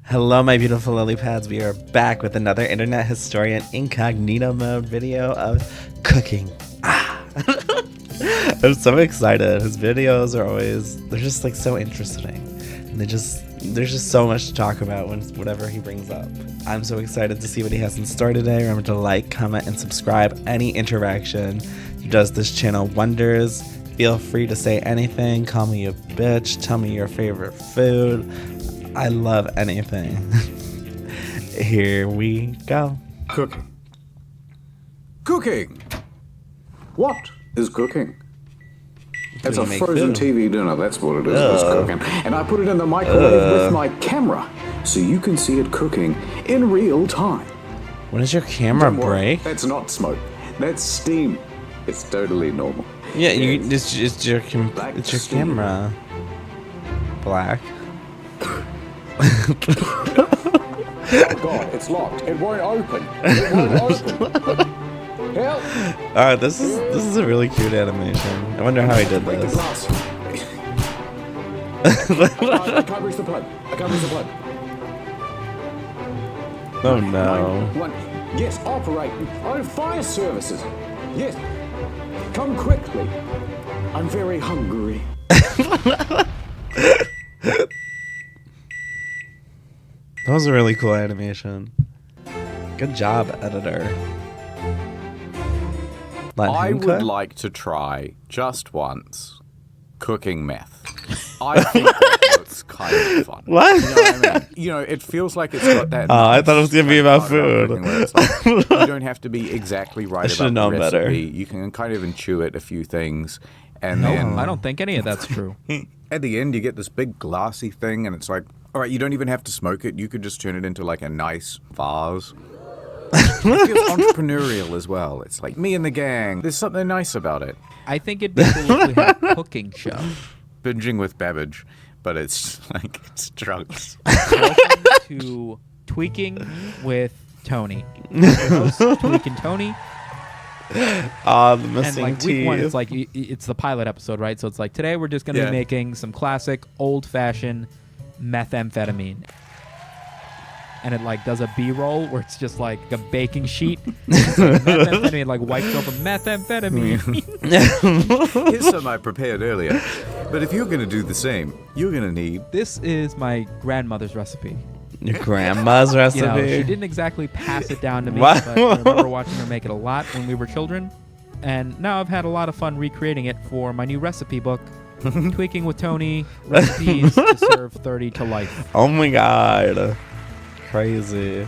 Hello, my beautiful lily pads. We are back with another Internet Historian Incognito mode video of cooking. I'm so excited. His videos are always, they're just like so interesting. And there's just so much to talk about whatever he brings up. I'm so excited to see what he has in store today. Remember to like, comment, and subscribe. Any interaction does this channel wonders. Feel free to say anything. Call me a bitch. Tell me your favorite food. I love anything. Here we go. Cooking. Cooking! What is cooking? It's a frozen TV dinner, that's what it is. It's cooking. And I put it in the microwave with my camera, so you can see it cooking in real time. When does your camera break? That's not smoke. That's steam. It's totally normal. Yeah, it's your camera. Black. Oh God, it's locked. It won't open. It won't open. Help! Alright, this is a really cute animation. I wonder how he did this. I can't reach the plug. Oh no. Yes, operate. Oh, fire services. Yes. Come quickly. I'm very hungry. That was a really cool animation. Good job, editor. I would like to try, just once, cooking meth. I think that looks kind of fun. What? You know what I mean? You know, it feels like it's got that... I thought it was going to be about food. Like, you don't have to be exactly right about the recipe. Better. You can kind of intuit a few things, and then... I don't think any of that's true. At the end, you get this big glassy thing, and it's like, all right, you don't even have to smoke it. You could just turn it into like a nice vase. It feels entrepreneurial as well. It's like me and the gang. There's something nice about it. I think it'd be cool if we had a cooking show. Binging with beverage, but it's like it's drugs. Welcome to Tweaking with Tony. Tweaking Tony. The missing and like teeth. week one, it's like it's the pilot episode, right? So it's like today we're just gonna be making some classic old-fashioned methamphetamine. And it like does a B-roll where it's just like a baking sheet. It's like methamphetamine, like wipes over methamphetamine. Here's some I prepared earlier. But if you're going to do the same, you're going to need... This is my grandmother's recipe. Your grandma's recipe? You know, she didn't exactly pass it down to me, What? but I remember watching her make it a lot when we were children. And now I've had a lot of fun recreating it for my new recipe book, Tweaking with Tony, Recipes to Serve 30 to Life. Oh my God. Crazy.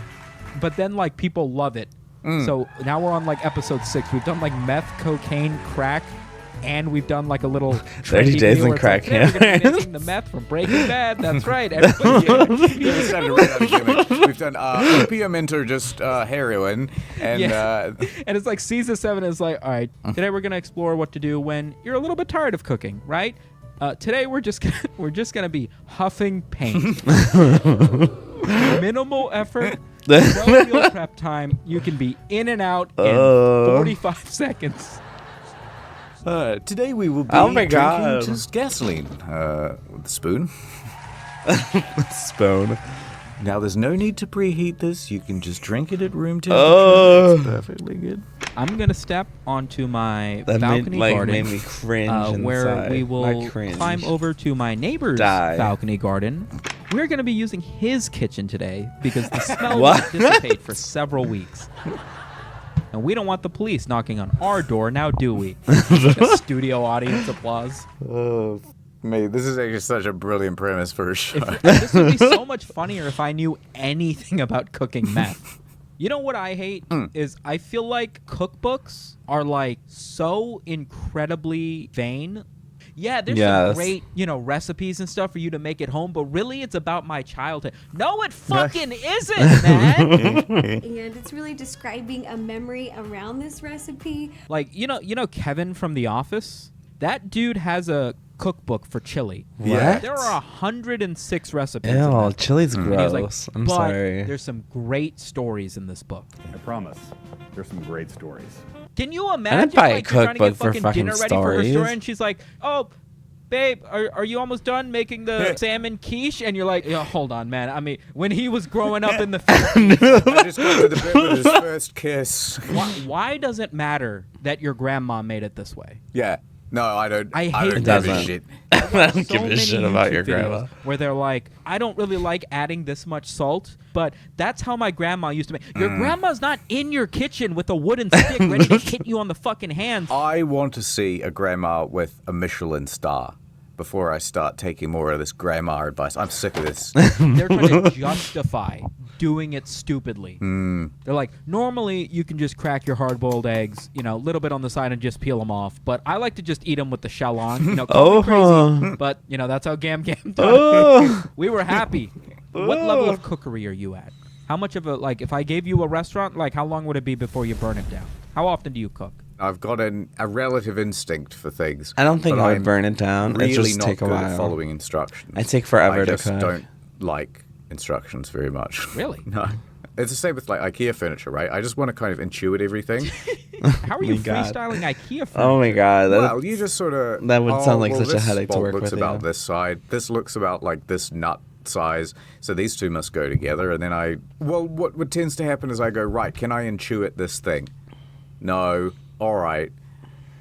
But then like people love it. So now we're on like episode 6. We've done like meth, cocaine, crack, and we've done like a little 30 days in crack. Like, we're gonna be making the meth from Breaking Bad. That's right. Everybody We've done opium into just heroin, and and it's like season 7 is like, all right, today we're gonna explore what to do when you're a little bit tired of cooking, right? Today we're just gonna be huffing paint. Minimal effort, no meal prep time. You can be in and out in 45 seconds. Today we will be drinking just gasoline with a spoon. Spoon. Now there's no need to preheat this. You can just drink it at room temperature. It's perfectly good. I'm gonna step onto my balcony garden, made me cringe where we will climb over to my neighbor's balcony garden. We're gonna be using his kitchen today because the smell won't dissipate for several weeks. And we don't want the police knocking on our door, now do we? A studio audience applause. Oh, mate, this is actually such a brilliant premise for a show. This would be so much funnier if I knew anything about cooking meth. You know what I hate is I feel like cookbooks are like so incredibly vain. Yeah, there's some great, recipes and stuff for you to make at home, but really it's about my childhood. No, it fucking isn't, man. And it's really describing a memory around this recipe. Like, you know Kevin from The Office? That dude has a cookbook for chili. What? There are 106 recipes. Ew, chili's gross. Like, I'm sorry. There's some great stories in this book. I promise. There's some great stories. Can you imagine? I didn't buy a like, you're trying to cookbook get for fucking fucking dinner ready for her stories. store, and she's like, "Oh, babe, are you almost done making the salmon quiche? And you're like, yeah, hold on, man. I mean, when he was growing up in the Philippines, I just got to the bit with his first kiss. why does it matter that your grandma made it this way? Yeah. No, I don't. I hate don't it. give a Doesn't. shit. I don't So give a many shit about YouTube your videos grandma. where they're like, I don't really like adding this much salt, but that's how my grandma used to make. Your grandma's not in your kitchen with a wooden stick ready to hit you on the fucking hands. I want to see a grandma with a Michelin star before I start taking more of this grandma advice. I'm sick of this. They're trying to justify doing it stupidly. They're like, normally you can just crack your hard-boiled eggs, a little bit on the side and just peel them off. But I like to just eat them with the shell on. Call me crazy, but that's how Gam Gam does it. We were happy. What level of cookery are you at? How much of if I gave you a restaurant, how long would it be before you burn it down? How often do you cook? I've got a relative instinct for things. I don't think but I would I'm burn it down. Really It just not take a good at while. following instructions. I take forever I to just cook. don't like instructions very much. Really? No. It's the same with IKEA furniture, right? I just want to kind of intuit everything. How are you God. freestyling IKEA furniture? Oh my god. Well, you just sort of... That would sound like such a this headache to bolt work looks with, about yeah. this side. This looks about like this nut size. So these two must go together. And then what tends to happen is I go, right, can I intuit this thing? No. All right.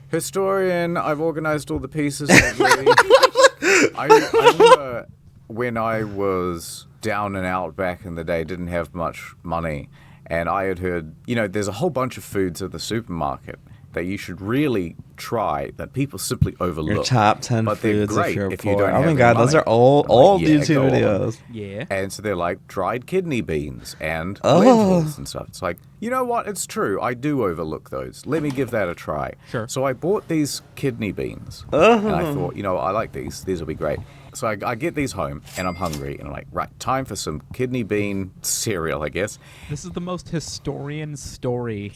Historian, I've organized all the pieces. I remember when I was down and out back in the day, didn't have much money, and I had heard, there's a whole bunch of foods at the supermarket that you should really try that people simply overlook. Your top 10 but they're foods great if you're if poor. you don't Oh have my the god, those money. are old I'm like, old yeah, YouTube go on. videos. Yeah. And so they're like dried kidney beans and Oh. lentils and stuff. It's like, you know what? It's true. I do overlook those. Let me give that a try. Sure. So I bought these kidney beans. And I thought, I like these. These will be great. So I get these home and I'm hungry. And I'm like, right, time for some kidney bean cereal, I guess. This is the most historian story.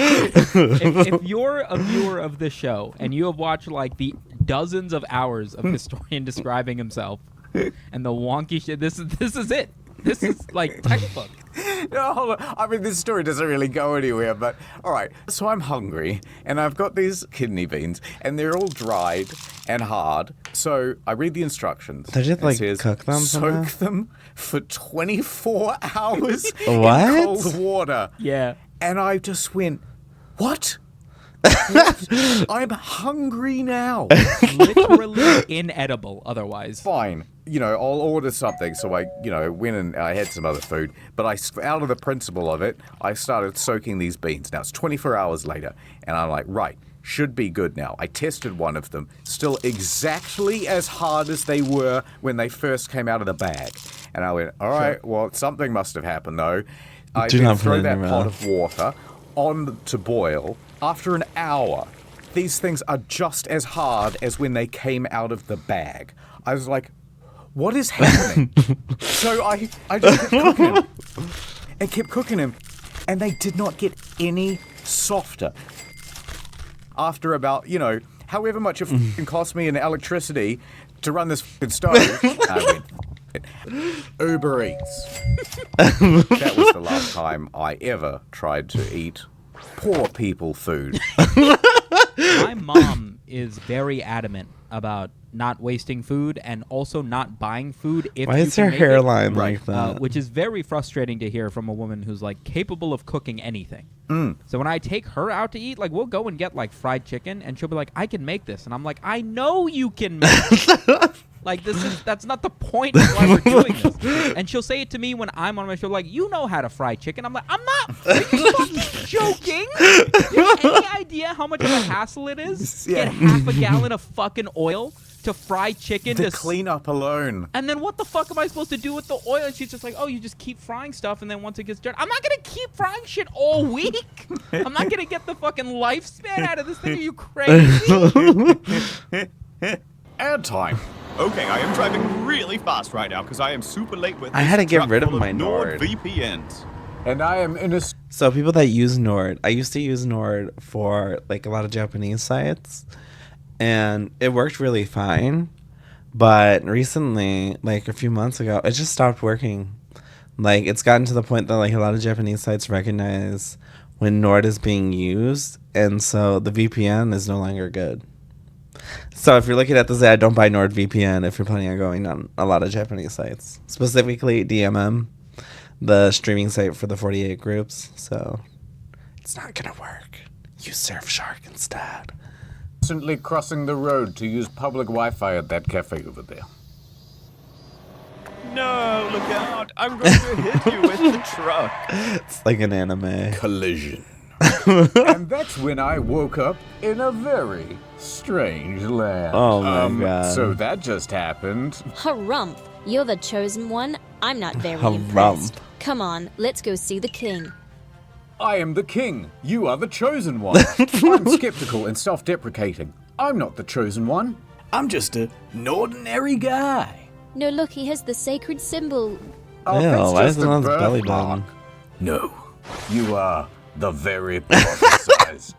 if you're a viewer of this show and you have watched the dozens of hours of historian describing himself and the wonky shit, this is it. This is textbook. No, hold on. I mean, this story doesn't really go anywhere, but all right. So I'm hungry, and I've got these kidney beans, and they're all dried and hard. So I read the instructions. Did you have to, It says, cook them somehow? soak them for 24 hours What? in cold water. Yeah. And I just went, what? I'm hungry now. Literally inedible otherwise. Fine. I'll order something. So I, went and I had some other food. But out of the principle of it, I started soaking these beans. Now it's 24 hours later. And I'm like, right, should be good now. I tested one of them. Still exactly as hard as they were when they first came out of the bag. And I went, all right, well, something must have happened though. I Do then not put throw it in that your pot mouth. of water on to boil. After an hour, these things are just as hard as when they came out of the bag. I was like, what is happening? So I just kept cooking them. And kept cooking them. And they did not get any softer. After about, however much it f***ing cost me in electricity to run this f***ing stove, I went, Uber Eats. That was the last time I ever tried to eat poor people food. My mom is very adamant about not wasting food and also not buying food if Why you is can her make it. hairline Right. like that? Which is very frustrating to hear from a woman who's capable of cooking anything. So when I take her out to eat, we'll go and get fried chicken, and she'll be like, "I can make this," and I'm like, "I know you can make it." That's not the point of why we're doing this. And she'll say it to me when I'm on my show, you know how to fry chicken. I'm like, I'm not. Are you fucking joking? Do you have any idea how much of a hassle it is? Yeah. Get half a gallon of fucking oil to fry chicken. The cleanup alone. And then what the fuck am I supposed to do with the oil? And she's just like, oh, you just keep frying stuff, and then once it gets done, I'm not going to keep frying shit all week. I'm not going to get the fucking lifespan out of this thing. Are you crazy? Ad time. Okay, I am driving really fast right now because I am super late with I this had to get truck rid of full my Nord. NordVPNs. And I am in a... So people that use Nord, I used to use Nord for a lot of Japanese sites, and it worked really fine. But recently, a few months ago, it just stopped working. It's gotten to the point that a lot of Japanese sites recognize when Nord is being used, and so the VPN is no longer good. So if you're looking at this ad, don't buy NordVPN if you're planning on going on a lot of Japanese sites, specifically DMM, the streaming site for the 48 groups. So it's not gonna work. Use Surfshark instead. Constantly crossing the road to use public Wi-Fi at that cafe over there. No, look out! I'm going to hit you with the truck. It's like an anime. Collision. And that's when I woke up in a very strange land. Oh my god. So that just happened. Harumph, you're the chosen one. I'm not very Harumph. impressed. Come on, let's go see the king. I am the king. You are the chosen one. I'm skeptical and self-deprecating. I'm not the chosen one. I'm just an ordinary guy. No, look, he has the sacred symbol. Oh, Ew, that's why just is it a on his belly birthmark. button? No, you are the very prophesized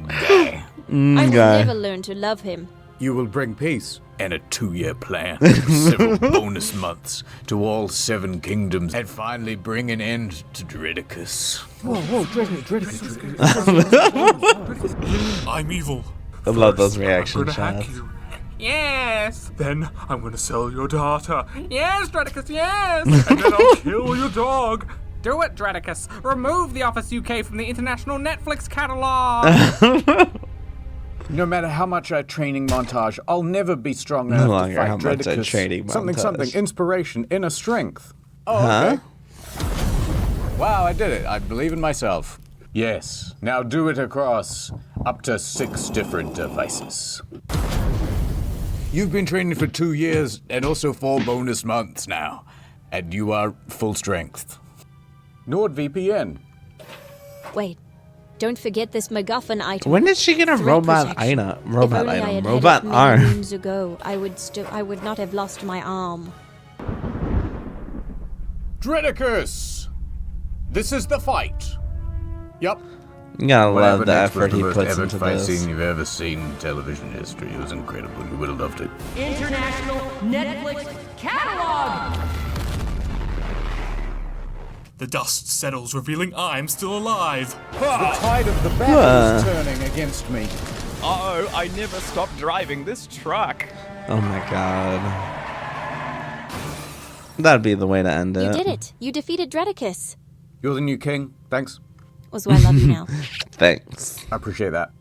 guy. I will guy. never learn to love him. You will bring peace and a 2-year plan, several bonus months to all 7 kingdoms, and finally bring an end to Dredicus. Whoa, Dredicus. I'm evil. I love those First, reaction I'm gonna hack shots. you. Yes. Then I'm gonna sell your daughter. Yes, Dredicus, yes. And then I'll kill your dog. Do it, Dredicus. Remove the Office UK from the international Netflix catalog. No matter how much I training montage, I'll never be strong No enough to longer fight how much I Dredicus. training Something, montage. inspiration, inner strength. Oh, Huh? okay. Wow, I did it. I believe in myself. Yes. Now do it across up to 6 different devices. You've been training for 2 years and also 4 bonus months now. And you are full strength. NordVPN. Wait, don't forget this MacGuffin item. When did she get a Threat robot protection. item? If Robot only I item. had Robot had it many arm. moons ago, I would not have lost my arm. Dredicus! This is the fight. Yup. You gotta love the next was effort he most puts epic into fight this. scene you've ever seen in television history. It was incredible. You would have loved it. International Netflix catalog. The dust settles, revealing I'm still alive. The tide of the battle is turning against me. Oh, I never stopped driving this truck. Oh my god. That'd be the way to end it. You did it. You defeated Dredicus. You're the new king. Thanks. Also, I love you now. Thanks. I appreciate that.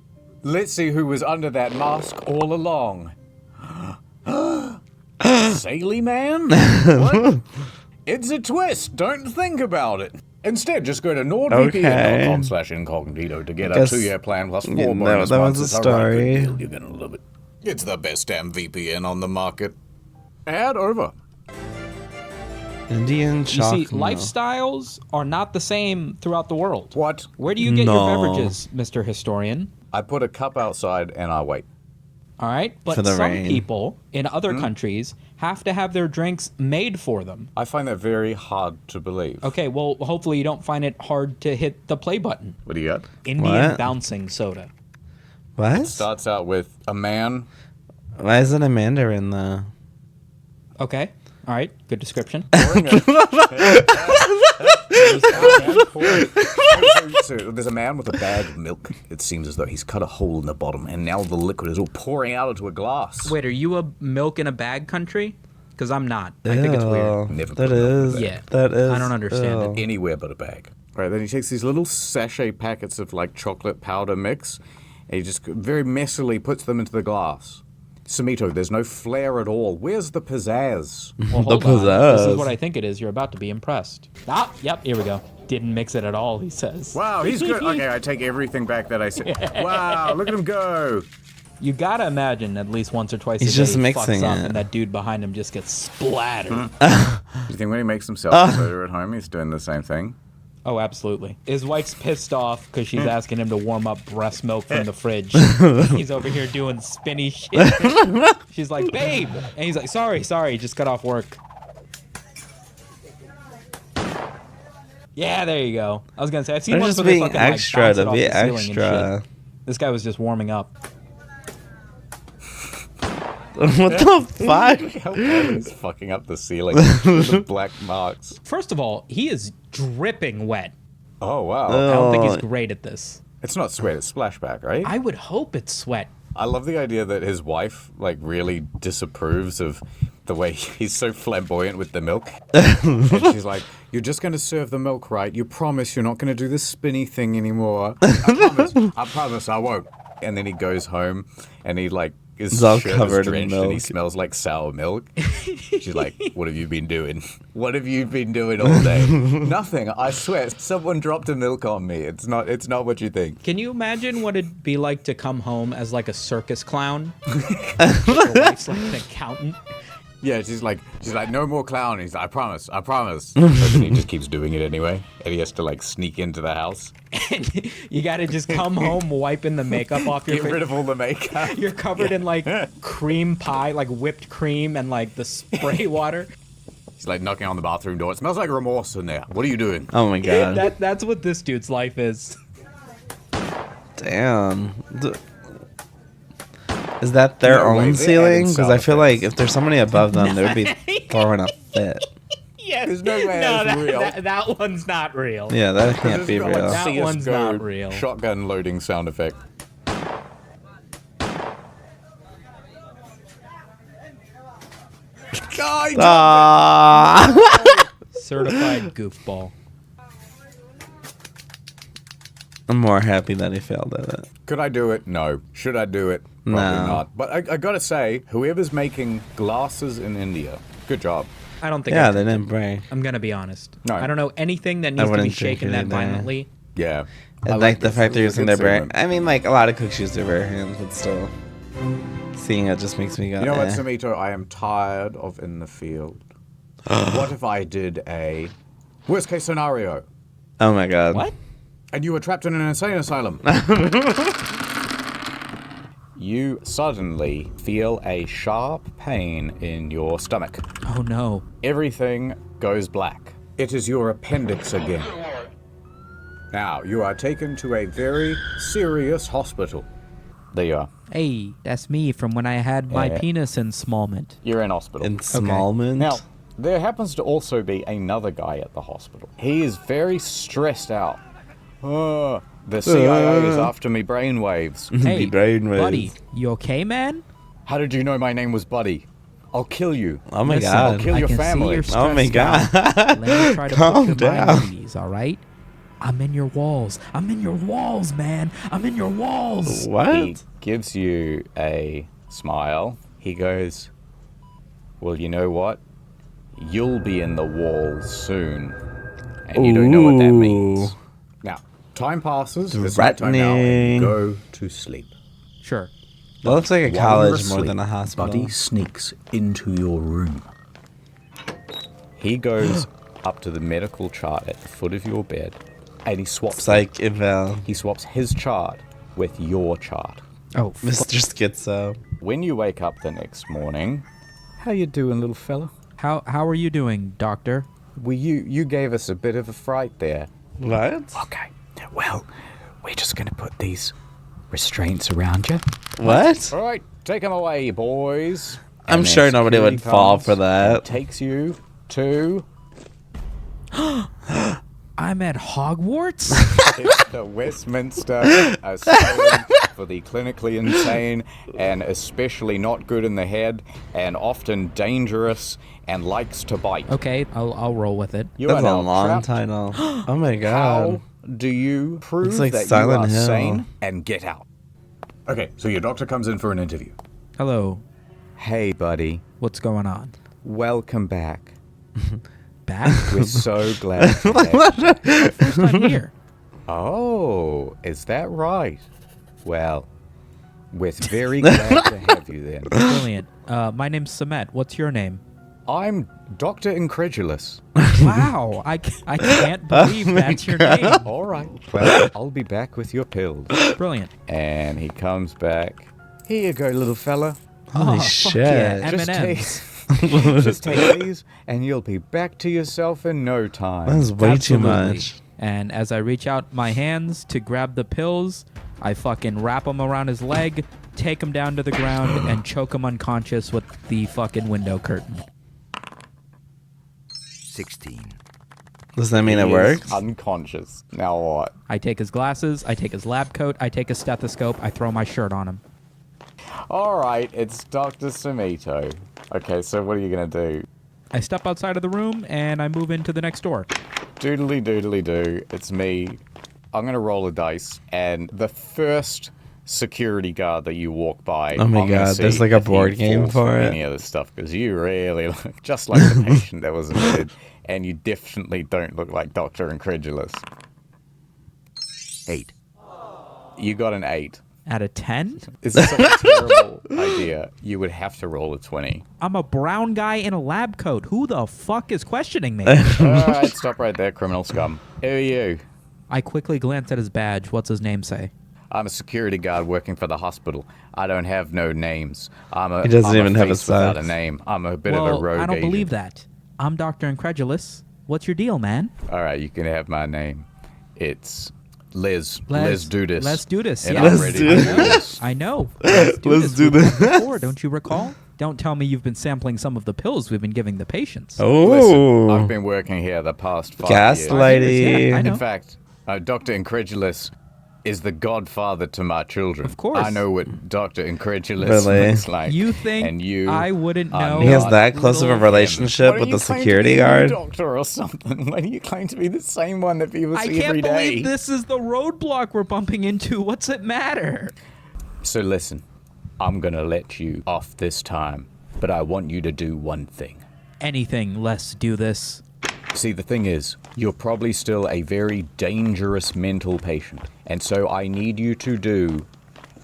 Let's see who was under that mask all along. Saily Man? What? It's a twist. Don't think about it. Instead, just go to nordvpn.com/incognito to get a 2-year plan plus 4 Yeah, bonus that was months. a It's a right good story. deal. You're gonna love it. It's the best damn VPN on the market. Ad over. Indian You chocolate. see, lifestyles are not the same throughout the world. What? Where do you get No. your beverages, Mr. Historian? I put a cup outside and I wait. All right, but For the some rain. people in other countries have to have their drinks made for them. I find that very hard to believe. Okay, well, hopefully you don't find it hard to hit the play button. What do you got? Indian What? bouncing soda. What? Starts out with a man. Why is it a Mandarin though? Okay, all right, good description. So there's a man with a bag of milk. It seems as though he's cut a hole in the bottom, and now the liquid is all pouring out into a glass. Wait, are you a milk in a bag country? Because I'm not. I think it's weird. Ew, Never That put milk in a is. bag. Yeah, That is. I don't understand ew. it. Anywhere but a bag. Right, then he takes these little sachet packets of like chocolate powder mix, and he just very messily puts them into the glass. Sumito, there's no flair at all. Where's the pizzazz? Well, The hold on. This pizzazz. is what I think it is. You're about to be impressed. Ah, yep, here we go. Didn't mix it at all, he says. Wow, he's good. Okay, I take everything back that I said. Wow, look at him go. You gotta imagine at least once or twice He's a day just he mixing fucks up it. and that dude behind him just gets splattered. Do you think when he makes himself a soda at home, he's doing the same thing? Oh, absolutely. His wife's pissed off because she's asking him to warm up breast milk from the fridge. He's over here doing spinny shit. She's like, babe. And he's like, sorry, just got off work. Yeah, there you go. I was going to say, I've seen They're ones just where they being fucking, like, extra bounce it to off be the ceiling and extra. shit. This guy was just warming up. What the fuck? How bad he's fucking up the ceiling with the black marks. First of all, he is dripping wet. Oh, wow. I don't think he's great at this. It's not sweat, it's splashback, right? I would hope it's sweat. I love the idea that his wife, like, really disapproves of the way he's so flamboyant with the milk. And she's like, you're just going to serve the milk right. You promise you're not going to do this spinny thing anymore. I promise I won't. And then he goes home and he, like, his all shirt covered is in drenched milk. and he smells like sour milk. She's like, what have you been doing? What have you been doing all day? Nothing, I swear. Someone dropped a milk on me. It's not what you think. Can you imagine what it'd be like to come home as like a circus clown? Your wife's like an accountant. Yeah, she's like, no more clown. He's like, I promise. But then he just keeps doing it anyway, and he has to like sneak into the house. And you gotta just come home wiping the makeup off your face. Get rid of all the makeup. You're covered in like cream pie, like whipped cream and like the spray water. He's like knocking on the bathroom door. It smells like remorse in there. What are you doing? Oh my god. That's what this dude's life is. Damn. Is that their own ceiling? Because I feel like if there's somebody above them, they would be throwing a fit. Yes. There's no way that's real. That one's not real. Yeah, that can't be real. That one's not real. Shotgun loading sound effect. Certified goofball. I'm more happy that he failed at it. Could I do it? No. Should I do it? Probably not. But I gotta say, whoever's making glasses in India, good job. I don't think. Yeah, they didn't break. I'm gonna be honest. No. I don't know anything that needs to be wouldn't shaken drink that it either. violently. Yeah. I like the fact they're using their bare. I mean, like a lot of cooks use their bare hands, but still, seeing it just makes me go. You know what, eh. Samito? I am tired of in the field. What if I did a worst case scenario? Oh my god. What? And you were trapped in an insane asylum. You suddenly feel a sharp pain in your stomach. Oh no. Everything goes black. It is your appendix again. Now, you are taken to a very serious hospital. There you are. Hey, that's me from when I had my penis ensmallment. You're in hospital. Ensmallment? Now, there happens to also be another guy at the hospital. He is very stressed out. The CIA is after me brainwaves. Hey, brainwaves. buddy, you okay, man? How did you know my name was Buddy? I'll kill you. Oh my Listen, god. I'll kill your I can see family. you're Oh my stressed god. out. Let me try to Calm put your down. mind at ease, all right? I'm in your walls. I'm in your walls, man. I'm in your walls. He What? gives you a smile. He goes, well, you know what? You'll be in the walls soon. And you don't know what that means. Now, time passes. It's nighttime now, and you go to sleep. Sure. That looks like a While you're college more asleep, than a hospital. Buddy sneaks into your room. He goes up to the medical chart at the foot of your bed, and he swaps Psych eval. He swaps his chart with your chart. Oh, Mr. Schizo. When you wake up the next morning, how you doing, little fella? how are you doing, doctor? Well, you gave us a bit of a fright there. What? Okay, well, we're just gonna put these restraints around you. What? All right, take them away, boys. I'm And then sure nobody security would fall comes for and that. takes you to I'm at Hogwarts? it's the Westminster Asylum for the clinically insane and especially not good in the head and often dangerous and likes to bite. Okay, I'll roll with it. You That's are a now long trapped. title. Oh my god. How do you prove It's like that Silent you are Hill. sane and get out? Okay, so your doctor comes in for an interview. Hello. Hey, buddy. What's going on? Welcome back. Back? We're so glad to have you. First time here. Oh, is that right? Well, we're very glad to have you then. Brilliant. My name's Samet. What's your name? I'm Dr. Incredulous. Wow, I can't believe that's your name. All right. Well, I'll be back with your pills. Brilliant. And he comes back. Here you go, little fella. Holy fuck shit. yeah, Just M&Ms. Just take these, and you'll be back to yourself in no time. That's way too Absolutely. much. And as I reach out my hands to grab the pills, I fucking wrap them around his leg, take him down to the ground, and choke him unconscious with the fucking window curtain. 16. Does that mean it He is works? Unconscious. Now what? I take his glasses, I take his lab coat, I take his stethoscope, I throw my shirt on him. All right, it's Dr. Samito. Okay, so what are you going to do? I step outside of the room and I move into the next door. Doodly doodly doo, it's me. I'm going to roll a dice, and the first security guard that you walk by. Oh my god, there's like a board game for it. Any other stuff, because you really look just like the patient that was admitted, and you definitely don't look like Dr. Incredulous. 8. You got an 8. Out of 10? It's such a terrible idea. You would have to roll a 20. I'm a brown guy in a lab coat. Who the fuck is questioning me? Alright, stop right there, criminal scum. Who are you? I quickly glance at his badge. What's his name say? I'm a security guard working for the hospital. I don't have no names. He doesn't even have a face without size. a name. I'm a bit of a rogue I don't agent. believe that. I'm Dr. Incredulous. What's your deal, man? Alright, you can have my name. It's Liz. Let's do this. Let's do this. And Yeah. I'm ready to do this. I know. Let's do this. Before, don't you recall? Don't tell me you've been sampling some of the pills we've been giving the patients. Oh. Listen, I've been working here the past 5 years. Gaslighty. Yeah, I know. In fact, Dr. Incredulous is the godfather to my children. Of course. I know what Dr. Incredulous Really? looks like. You think and you I wouldn't are know? He has not that close of a little relationship Kim. with Why the do you claim to security be a guard? doctor or something? Why do you claim to be the same one that people I see every can't day? believe this is the roadblock we're bumping into. What's it matter? So listen, I'm gonna let you off this time, but I want you to do one thing. Anything, let's do this. See, the thing is, you're probably still a very dangerous mental patient, and so I need you to do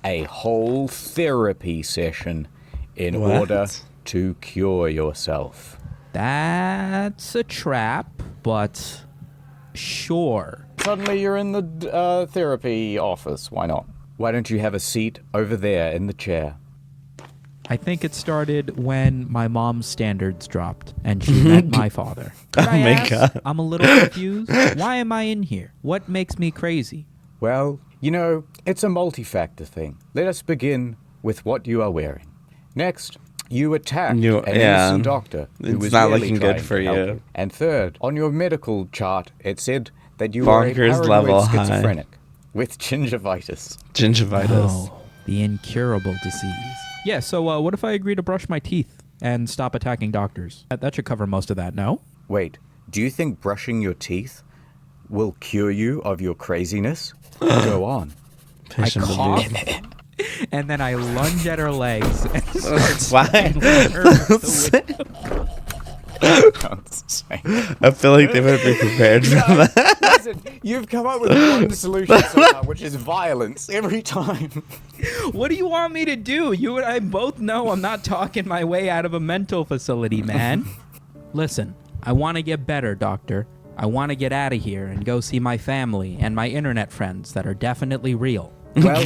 a whole therapy session in order to cure yourself. That's a trap, but sure. Suddenly you're in the therapy office. Why not? Why don't you have a seat over there in the chair? I think it started when my mom's standards dropped and she met my father. Oh my god. I'm a little confused. Why am I in here? What makes me crazy? Well, you know, it's a multi-factor thing. Let us begin with what you are wearing. Next, you attacked an innocent doctor who It's was not merely looking good trying for to help you. And third, on your medical chart, it said that you were a Bonkers paranoid level high. schizophrenic with gingivitis. Gingivitis. Oh, the incurable disease. Yeah, so what if I agree to brush my teeth and stop attacking doctors? That should cover most of that, no? Wait, do you think brushing your teeth will cure you of your craziness? Go on. I cough, and then I lunge at her legs and start Why? slapping her with the window. I feel like they would be prepared for that. Listen, you've come up with one solution so far, which is violence every time. What do you want me to do? You and I both know I'm not talking my way out of a mental facility, man. Listen, I want to get better, doctor. I want to get out of here and go see my family and my internet friends that are definitely real. Well,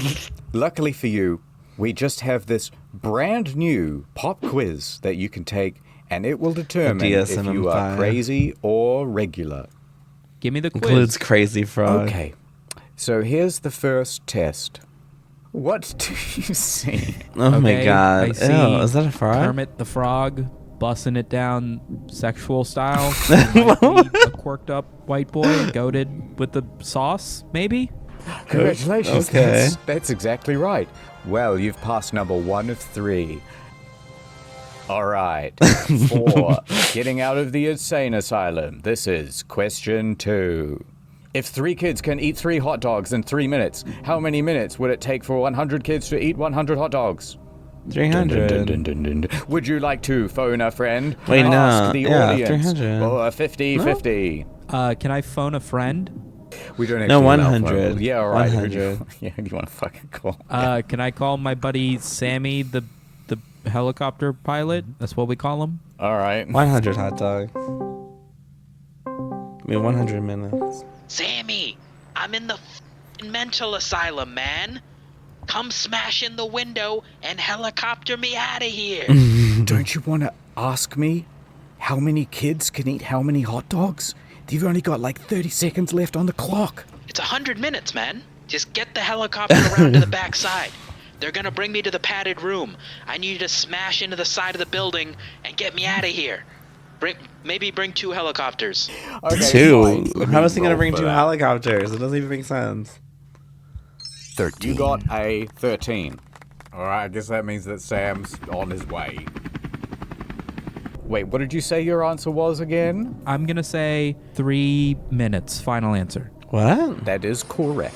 luckily for you, we just have this brand new pop quiz that you can take, and it will determine if you are crazy or regular. Give me the quiz. Includes crazy frog. Okay, so here's the first test. What do you see? Oh my god. I see Ew, is that a frog? Kermit the Frog bussing it down sexual style. A quirked up white boy goated with the sauce, maybe? Congratulations. Okay. That's exactly right. Well, you've passed number 1 of 3. All right. For getting out of the insane asylum, this is question 2. If 3 kids can eat 3 hot dogs in 3 minutes, how many minutes would it take for 100 kids to eat 100 hot dogs? 300. Dun, dun, dun, dun, dun. Would you like to phone a friend? Wait, no. Ask the Yeah, audience. 300. Or 50-50. Can I phone a friend? We don't No, actually allow 100. phone. Yeah, all right. 100. Yeah, who do you want to fucking call? Can I call my buddy Sammy, the helicopter pilot? That's what we call him. All right. 100 hot dog. I mean, 100 minutes. Sammy, I'm in the mental asylum, man. Come smash in the window and helicopter me out of here. Don't you want to ask me how many kids can eat how many hot dogs? You've only got like 30 seconds left on the clock. It's 100 minutes, man. Just get the helicopter around to the back side. They're gonna bring me to the padded room. I need you to smash into the side of the building and get me out of here. Maybe bring 2 helicopters. Okay, 2? fine. How is he going to roll bring for 2 that. helicopters? It doesn't even make sense. 13. You got a 13. Alright, I guess that means that Sam's on his way. Wait, what did you say your answer was again? I'm gonna say 3 minutes. Final answer. What? That is correct.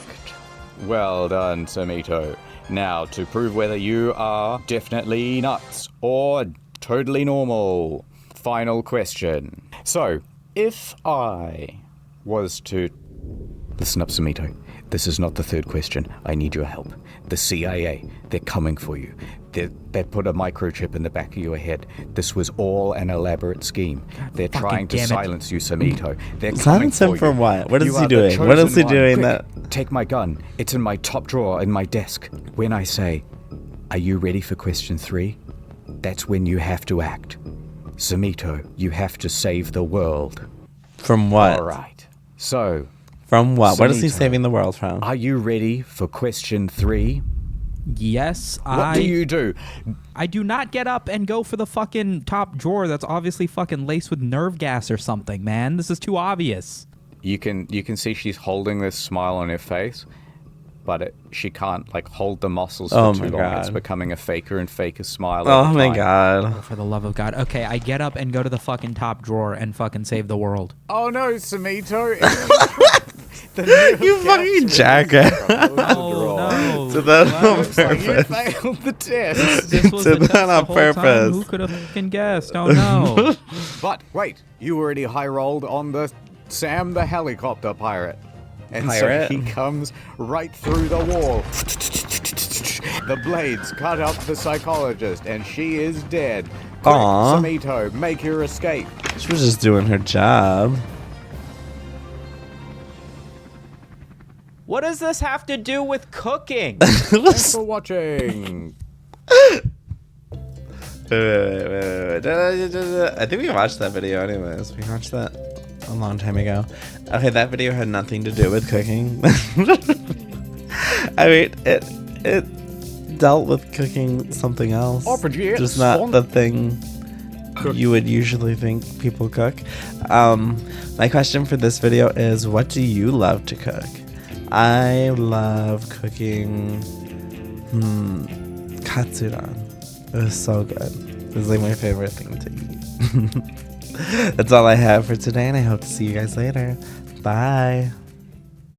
Well done, Samito. Now, to prove whether you are definitely nuts or totally normal, final question. So, if I was to... Listen up, Samito. This is not the third question. I need your help. The CIA, they're coming for you. They put a microchip in the back of your head. This was all an elaborate scheme. They're trying to silence you, Samito. They're coming Silence him for for you. what? What is You he are the doing? What is he chosen doing one. that... Quick, take my gun. It's in my top drawer in my desk. When I say, are you ready for question 3? That's when you have to act. Samito, you have to save the world. From what? All right. So... From what? What is he Samito, saving the world from? Are you ready for question 3? Yes, What do you do? I do not get up and go for the fucking top drawer that's obviously fucking laced with nerve gas or something, man. This is too obvious. You can see she's holding this smile on her face, but she can't like hold the muscles for too long. It's becoming a faker and faker smile. Oh my god. Oh, for the love of God. Okay, I get up and go to the fucking top drawer and fucking save the world. Oh no, Samito. You fucking jackass. Oh no. Did that on You purpose. failed the test. This was Did the that test on the whole time? purpose. Who could have fucking guessed? Oh no. But wait, you already high rolled on the Sam the helicopter pirate. And Pirate? so he comes right through the wall. The blades cut up the psychologist, and she is dead. Quick, Aw. Samito, make your escape. She was just doing her job. What does this have to do with cooking? Thanks for watching. Wait. I think we watched that video anyways. We watched that a long time ago. Okay, that video had nothing to do with cooking. I mean, it dealt with cooking something else. Just not the thing you would usually think people cook. My question for this video is, what do you love to cook? I love cooking katsudon. It was so good. It was like my favorite thing to eat. That's all I have for today, and I hope to see you guys later. Bye.